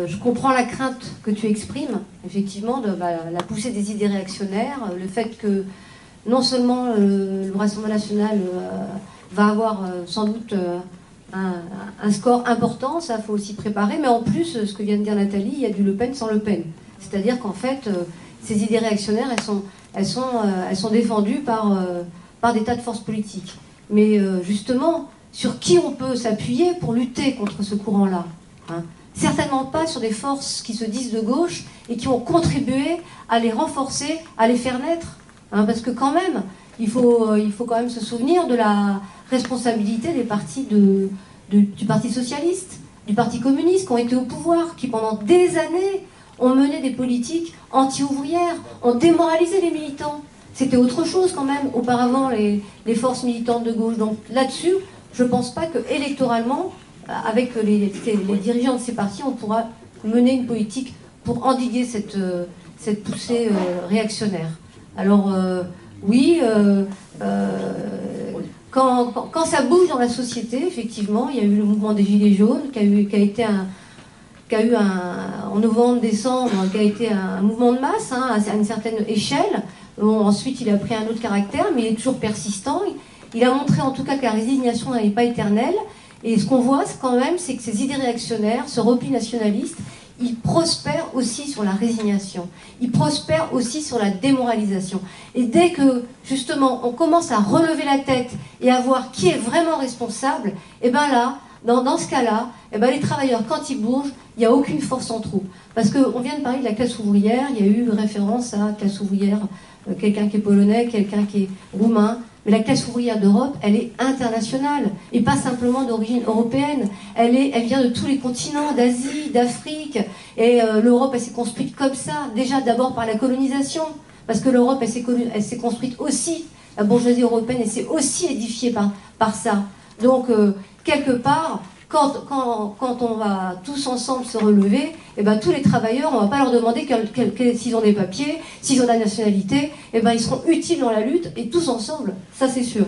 Je comprends la crainte que tu exprimes, effectivement, de la poussée des idées réactionnaires, le fait que non seulement le Rassemblement national va avoir sans doute un score important, ça faut aussi préparer, mais en plus, ce que vient de dire Nathalie, il y a du Le Pen sans Le Pen. C'est-à-dire qu'en fait, ces idées réactionnaires, elles sont défendues par des tas de forces politiques. Mais justement, sur qui on peut s'appuyer pour lutter contre ce courant-là, hein? Certainement pas sur des forces qui se disent de gauche et qui ont contribué à les renforcer, à les faire naître. Hein, parce que quand même, il faut quand même se souvenir de la responsabilité des partis du Parti socialiste, du Parti communiste qui ont été au pouvoir, qui pendant des années ont mené des politiques anti-ouvrières, ont démoralisé les militants. C'était autre chose quand même, auparavant, les forces militantes de gauche. Donc là-dessus, je ne pense pas que électoralement, avec les dirigeants de ces partis, on pourra mener une politique pour endiguer cette poussée réactionnaire. Alors oui, quand ça bouge dans la société, effectivement, il y a eu le mouvement des Gilets jaunes, qui a eu en novembre-décembre, qui a été un mouvement de masse, hein, à une certaine échelle. Bon, ensuite, il a pris un autre caractère, mais il est toujours persistant. Il a montré en tout cas que la résignation n'est pas éternelle. Et ce qu'on voit quand même, c'est que ces idées réactionnaires, ce repli nationaliste, il prospère aussi sur la résignation. Il prospère aussi sur la démoralisation. Et dès que, justement, on commence à relever la tête et à voir qui est vraiment responsable, et bien là, dans ce cas-là, les travailleurs, quand ils bougent, il n'y a aucune force en trop. Parce qu'on vient de parler de la classe ouvrière, il y a eu référence à classe ouvrière, quelqu'un qui est polonais, quelqu'un qui est roumain. Mais la classe ouvrière d'Europe, elle est internationale, et pas simplement d'origine européenne. Elle vient de tous les continents, d'Asie, d'Afrique, et l'Europe, elle s'est construite comme ça, déjà d'abord par la colonisation, parce que l'Europe, elle s'est construite aussi, la bourgeoisie européenne, elle s'est aussi édifiée par ça. Donc, quelque part, quand on va tous ensemble se relever, tous les travailleurs, on ne va pas leur demander s'ils ont des papiers, s'ils ont la nationalité, ils seront utiles dans la lutte, et tous ensemble, ça c'est sûr.